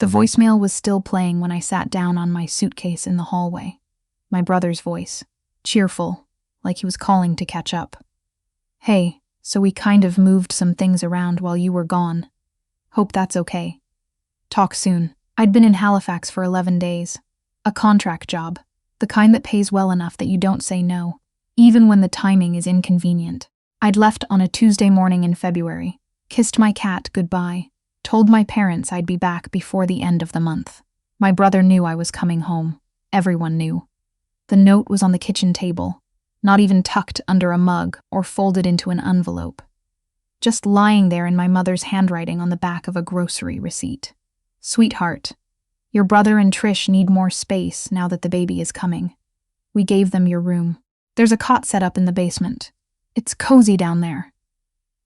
The voicemail was still playing when I sat down on my suitcase in the hallway. My brother's voice, cheerful, like he was calling to catch up. "Hey, so we kind of moved some things around while you were gone. Hope that's okay. Talk soon." I'd been in Halifax for 11 days. A contract job, the kind that pays well enough that you don't say no, even when the timing is inconvenient. I'd left on a Tuesday morning in February, kissed my cat goodbye, told my parents I'd be back before the end of the month. My brother knew I was coming home. Everyone knew. The note was on the kitchen table, not even tucked under a mug or folded into an envelope. Just lying there in my mother's handwriting on the back of a grocery receipt. "Sweetheart, your brother and Trish need more space now that the baby is coming. We gave them your room. There's a cot set up in the basement. It's cozy down there.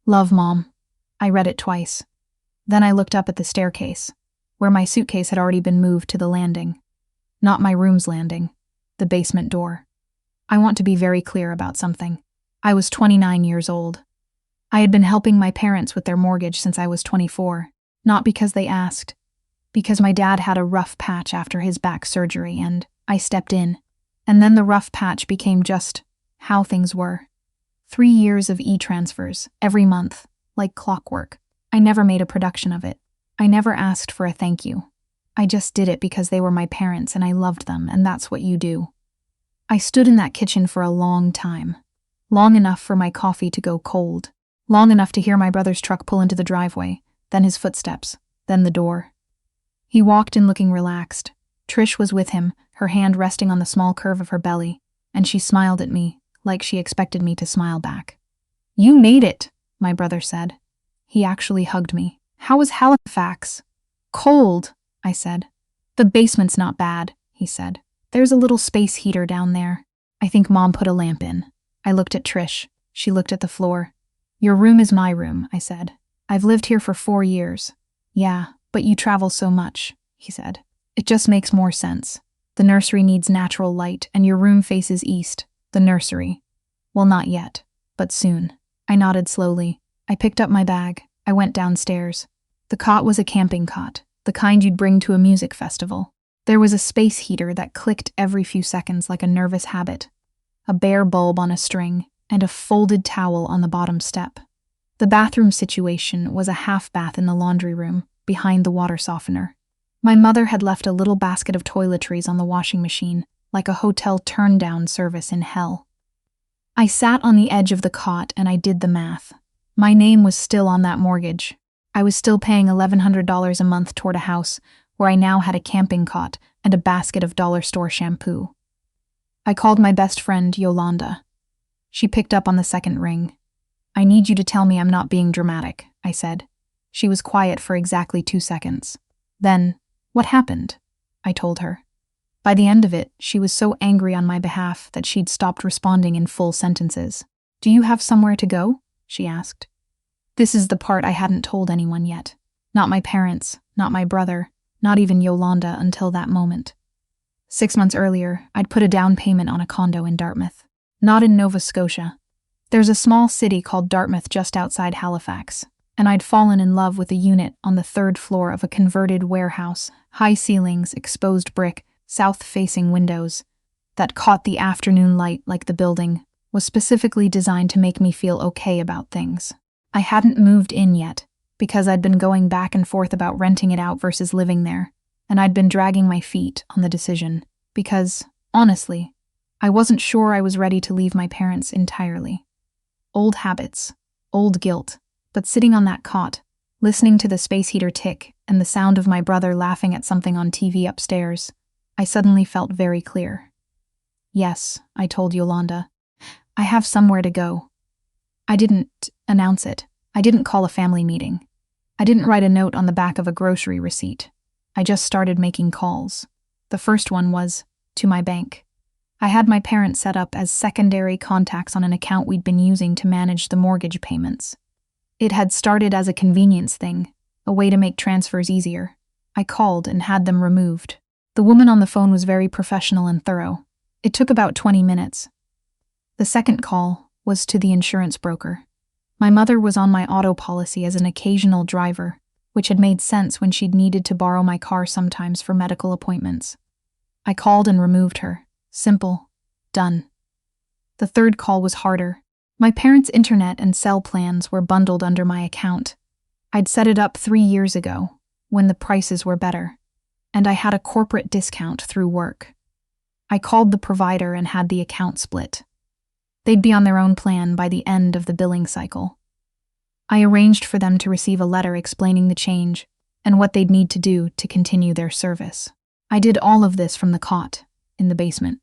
Love, Mom." I read it twice. Then I looked up at the staircase, where my suitcase had already been moved to the landing. Not my room's landing, the basement door. I want to be very clear about something. I was 29 years old. I had been helping my parents with their mortgage since I was 24, not because they asked, because my dad had a rough patch after his back surgery and I stepped in. And then the rough patch became just how things were. 3 years of e-transfers, every month, like clockwork. I never made a production of it. I never asked for a thank you. I just did it because they were my parents and I loved them, and that's what you do. I stood in that kitchen for a long time. Long enough for my coffee to go cold. Long enough to hear my brother's truck pull into the driveway, then his footsteps, then the door. He walked in looking relaxed. Trish was with him, her hand resting on the small curve of her belly, and she smiled at me, like she expected me to smile back. "You made it," my brother said. He actually hugged me. "How was Halifax?" "Cold," I said. "The basement's not bad," he said. "There's a little space heater down there. I think Mom put a lamp in." I looked at Trish. She looked at the floor. "Your room is my room," I said. "I've lived here for 4 years. "Yeah, but you travel so much," he said. "It just makes more sense. The nursery needs natural light, and your room faces east. The nursery. Well, not yet, but soon." I nodded slowly. I picked up my bag. I went downstairs. The cot was a camping cot, the kind you'd bring to a music festival. There was a space heater that clicked every few seconds like a nervous habit, a bare bulb on a string, and a folded towel on the bottom step. The bathroom situation was a half bath in the laundry room, behind the water softener. My mother had left a little basket of toiletries on the washing machine, like a hotel turn-down service in hell. I sat on the edge of the cot and I did the math. My name was still on that mortgage. I was still paying $1,100 a month toward a house where I now had a camping cot and a basket of dollar store shampoo. I called my best friend, Yolanda. She picked up on the second ring. "I need you to tell me I'm not being dramatic," I said. She was quiet for exactly 2 seconds. Then, "What happened?" I told her. By the end of it, she was so angry on my behalf that she'd stopped responding in full sentences. "Do you have somewhere to go?" she asked. This is the part I hadn't told anyone yet. Not my parents, not my brother, not even Yolanda until that moment. 6 months earlier, I'd put a down payment on a condo in Dartmouth. Not in Nova Scotia. There's a small city called Dartmouth just outside Halifax, and I'd fallen in love with a unit on the 3rd floor of a converted warehouse, high ceilings, exposed brick, south-facing windows, that caught the afternoon light like the building, was specifically designed to make me feel okay about things. I hadn't moved in yet, because I'd been going back and forth about renting it out versus living there, and I'd been dragging my feet on the decision, because, honestly, I wasn't sure I was ready to leave my parents entirely. Old habits, old guilt, but sitting on that cot, listening to the space heater tick and the sound of my brother laughing at something on TV upstairs, I suddenly felt very clear. "Yes," I told Yolanda. "I have somewhere to go." I didn't announce it. I didn't call a family meeting. I didn't write a note on the back of a grocery receipt. I just started making calls. The first one was to my bank. I had my parents set up as secondary contacts on an account we'd been using to manage the mortgage payments. It had started as a convenience thing, a way to make transfers easier. I called and had them removed. The woman on the phone was very professional and thorough. It took about 20 minutes. The second call was to the insurance broker. My mother was on my auto policy as an occasional driver, which had made sense when she'd needed to borrow my car sometimes for medical appointments. I called and removed her. Simple. Done. The third call was harder. My parents' internet and cell plans were bundled under my account. I'd set it up 3 years ago, when the prices were better, and I had a corporate discount through work. I called the provider and had the account split. They'd be on their own plan by the end of the billing cycle. I arranged for them to receive a letter explaining the change and what they'd need to do to continue their service. I did all of this from the cot in the basement,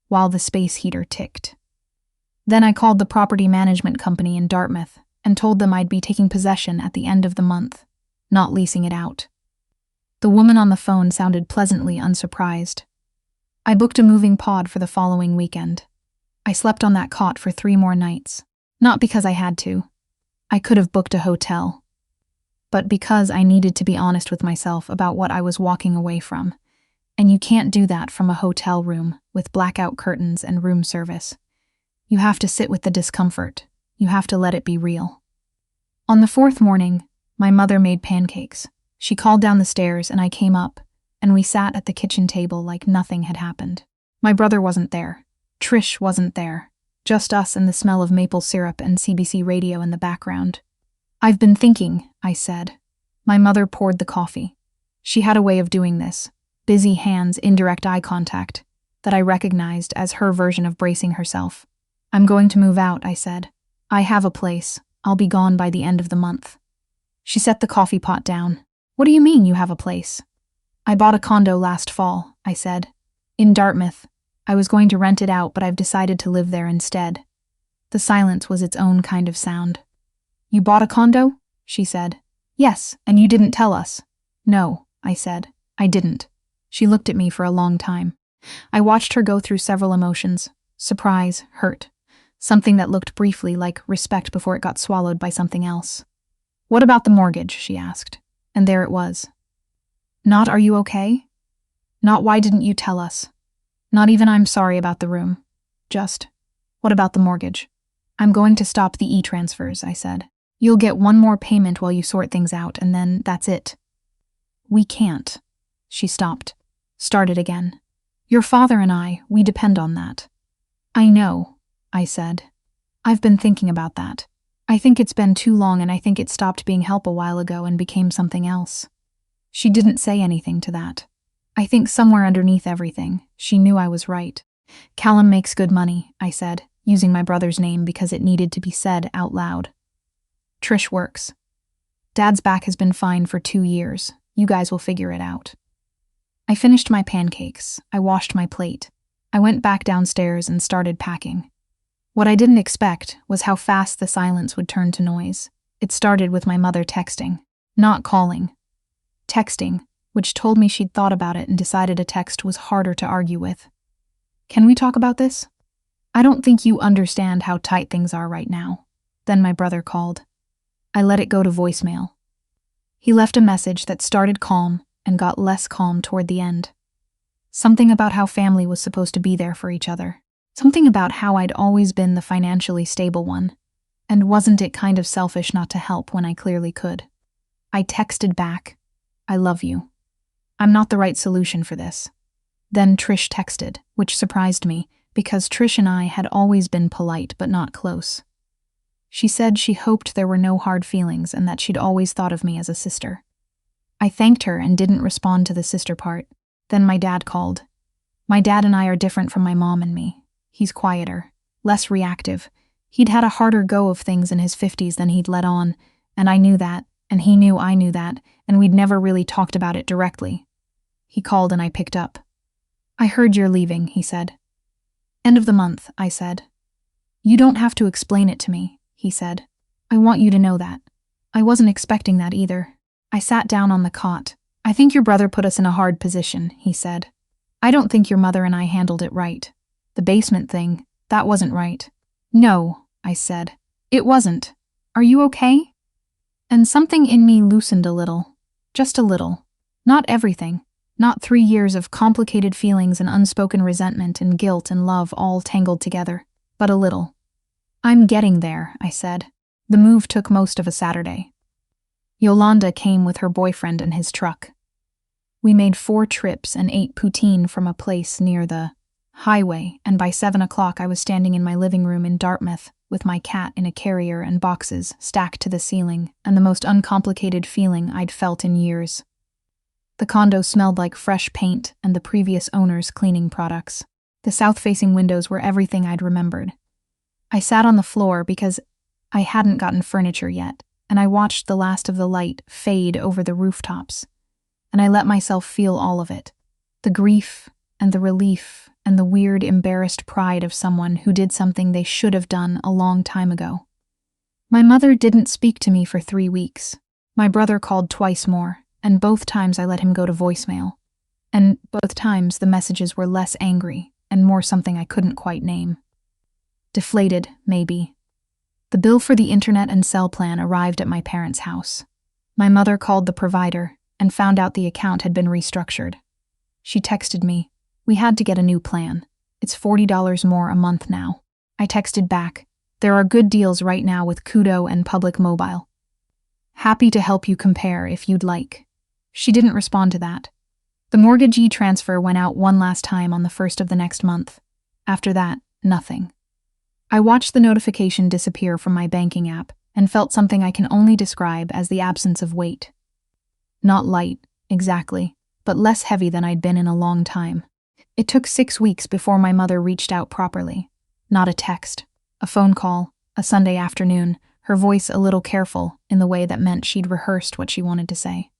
while the space heater ticked. Then I called the property management company in Dartmouth and told them I'd be taking possession at the end of the month, not leasing it out. The woman on the phone sounded pleasantly unsurprised. I booked a moving pod for the following weekend. I slept on that cot for 3 more nights, not because I had to. I could have booked a hotel, but because I needed to be honest with myself about what I was walking away from, and you can't do that from a hotel room with blackout curtains and room service. You have to sit with the discomfort. You have to let it be real. On the 4th morning, my mother made pancakes. She called down the stairs and I came up, and we sat at the kitchen table like nothing had happened. My brother wasn't there. Trish wasn't there. Just us and the smell of maple syrup and CBC radio in the background. "I've been thinking," I said. My mother poured the coffee. She had a way of doing this, busy hands, indirect eye contact, that I recognized as her version of bracing herself. "I'm going to move out," I said. "I have a place. I'll be gone by the end of the month." She set the coffee pot down. "What do you mean you have a place?" "I bought a condo last fall," I said. "In Dartmouth. I was going to rent it out, but I've decided to live there instead." The silence was its own kind of sound. "You bought a condo?" she said. "Yes, and you didn't tell us." "No," I said. "I didn't." She looked at me for a long time. I watched her go through several emotions: surprise, hurt, something that looked briefly like respect before it got swallowed by something else. "What about the mortgage?" she asked. And there it was. Not "Are you okay?" Not "Why didn't you tell us?" Not even "I'm sorry about the room." Just, "What about the mortgage?" "I'm going to stop the e-transfers," I said. "You'll get 1 more payment while you sort things out, and then that's it." "We can't." She stopped, started again. "Your father and I, we depend on that." "I know," I said. "I've been thinking about that. I think it's been too long, and I think it stopped being help a while ago and became something else." She didn't say anything to that. I think somewhere underneath everything, she knew I was right. "Callum makes good money," I said, using my brother's name because it needed to be said out loud. "Trish works. Dad's back has been fine for 2 years. You guys will figure it out." I finished my pancakes. I washed my plate. I went back downstairs and started packing. What I didn't expect was how fast the silence would turn to noise. It started with my mother texting, not calling. Texting, which told me she'd thought about it and decided a text was harder to argue with. "Can we talk about this? I don't think you understand how tight things are right now." Then my brother called. I let it go to voicemail. He left a message that started calm and got less calm toward the end. Something about how family was supposed to be there for each other. Something about how I'd always been the financially stable one. And wasn't it kind of selfish not to help when I clearly could? I texted back, "I love you. I'm not the right solution for this." Then Trish texted, which surprised me, because Trish and I had always been polite but not close. She said she hoped there were no hard feelings and that she'd always thought of me as a sister. I thanked her and didn't respond to the sister part. Then my dad called. My dad and I are different from my mom and me. He's quieter, less reactive. He'd had a harder go of things in his 50s than he'd let on, and I knew that, and he knew I knew that, and we'd never really talked about it directly. He called and I picked up. "I heard you're leaving," he said. "End of the month," I said. "You don't have to explain it to me," he said. "I want you to know that." I wasn't expecting that either. I sat down on the cot. "I think your brother put us in a hard position," he said. "I don't think your mother and I handled it right. The basement thing, that wasn't right." "No," I said. "It wasn't. Are you okay?" And something in me loosened a little. Just a little. Not everything. Not 3 years of complicated feelings and unspoken resentment and guilt and love all tangled together, but a little. "I'm getting there," I said. The move took most of a Saturday. Yolanda came with her boyfriend and his truck. We made 4 trips and ate poutine from a place near the highway, and by 7 o'clock I was standing in my living room in Dartmouth with my cat in a carrier and boxes stacked to the ceiling, and the most uncomplicated feeling I'd felt in years. The condo smelled like fresh paint and the previous owner's cleaning products. The south-facing windows were everything I'd remembered. I sat on the floor because I hadn't gotten furniture yet, and I watched the last of the light fade over the rooftops, and I let myself feel all of it. The grief and the relief and the weird, embarrassed pride of someone who did something they should have done a long time ago. My mother didn't speak to me for 3 weeks. My brother called twice more, and both times I let him go to voicemail. And both times the messages were less angry and more something I couldn't quite name. Deflated, maybe. The bill for the internet and cell plan arrived at my parents' house. My mother called the provider and found out the account had been restructured. She texted me, "We had to get a new plan. It's $40 more a month now." I texted back, "There are good deals right now with Kudo and Public Mobile. Happy to help you compare if you'd like." She didn't respond to that. The mortgagee transfer went out one last time on the 1st of the next month. After that, nothing. I watched the notification disappear from my banking app and felt something I can only describe as the absence of weight. Not light, exactly, but less heavy than I'd been in a long time. It took 6 weeks before my mother reached out properly. Not a text, a phone call, a Sunday afternoon, her voice a little careful in the way that meant she'd rehearsed what she wanted to say.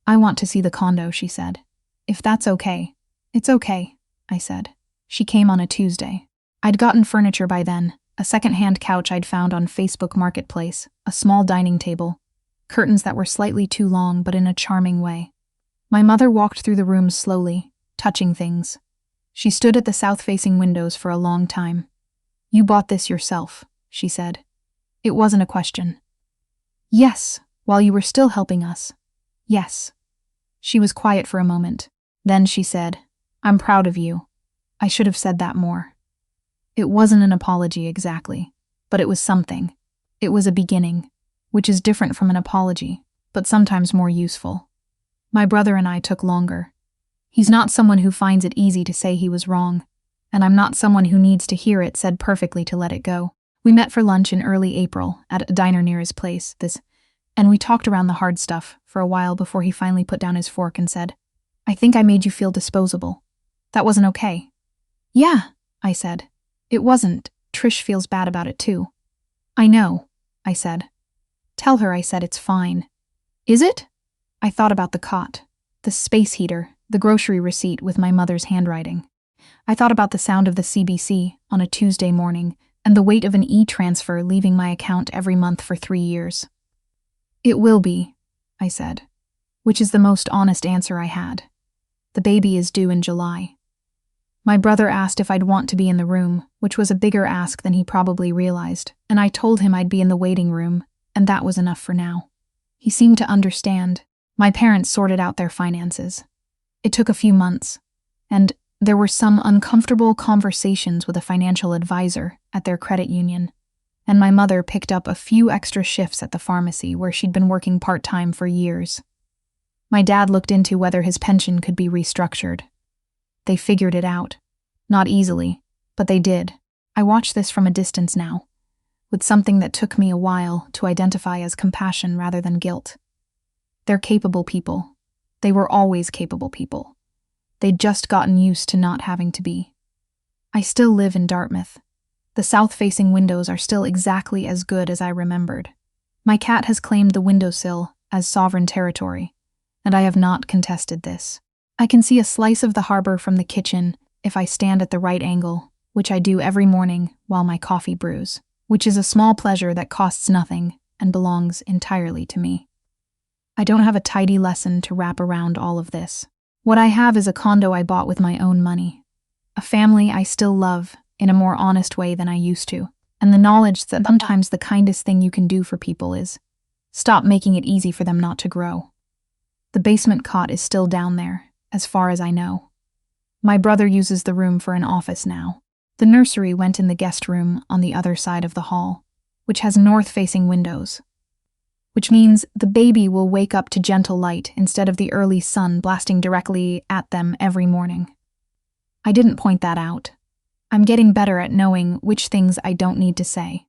"I want to see the condo," she said. "If that's okay." "It's okay," I said. She came on a Tuesday. I'd gotten furniture by then, a second-hand couch I'd found on Facebook Marketplace, a small dining table, curtains that were slightly too long but in a charming way. My mother walked through the rooms slowly, touching things. She stood at the south-facing windows for a long time. "You bought this yourself," she said. It wasn't a question. "Yes, while you were still helping us. Yes." She was quiet for a moment. Then she said, "I'm proud of you. I should have said that more." It wasn't an apology exactly, but it was something. It was a beginning, which is different from an apology, but sometimes more useful. My brother and I took longer. He's not someone who finds it easy to say he was wrong, and I'm not someone who needs to hear it said perfectly to let it go. We met for lunch in early April at a diner near his place, and we talked around the hard stuff for a while before he finally put down his fork and said, "I think I made you feel disposable. That wasn't okay." "Yeah," I said. "It wasn't. Trish feels bad about it too." "I know," I said. "Tell her I said it's fine." "Is it?" I thought about the cot, the space heater, the grocery receipt with my mother's handwriting. I thought about the sound of the CBC on a Tuesday morning and the weight of an e-transfer leaving my account every month for 3 years. "It will be," I said, which is the most honest answer I had. The baby is due in July. My brother asked if I'd want to be in the room, which was a bigger ask than he probably realized, and I told him I'd be in the waiting room, and that was enough for now. He seemed to understand. My parents sorted out their finances. It took a few months, and there were some uncomfortable conversations with a financial advisor at their credit union, and my mother picked up a few extra shifts at the pharmacy where she'd been working part-time for years. My dad looked into whether his pension could be restructured. They figured it out. Not easily, but they did. I watch this from a distance now, with something that took me a while to identify as compassion rather than guilt. They're capable people. They were always capable people. They'd just gotten used to not having to be. I still live in Dartmouth. The south-facing windows are still exactly as good as I remembered. My cat has claimed the windowsill as sovereign territory, and I have not contested this. I can see a slice of the harbor from the kitchen if I stand at the right angle, which I do every morning while my coffee brews, which is a small pleasure that costs nothing and belongs entirely to me. I don't have a tidy lesson to wrap around all of this. What I have is a condo I bought with my own money, a family I still love in a more honest way than I used to, and the knowledge that sometimes the kindest thing you can do for people is stop making it easy for them not to grow. The basement cot is still down there, as far as I know. My brother uses the room for an office now. The nursery went in the guest room on the other side of the hall, which has north-facing windows. which means the baby will wake up to gentle light instead of the early sun blasting directly at them every morning. I didn't point that out. I'm getting better at knowing which things I don't need to say.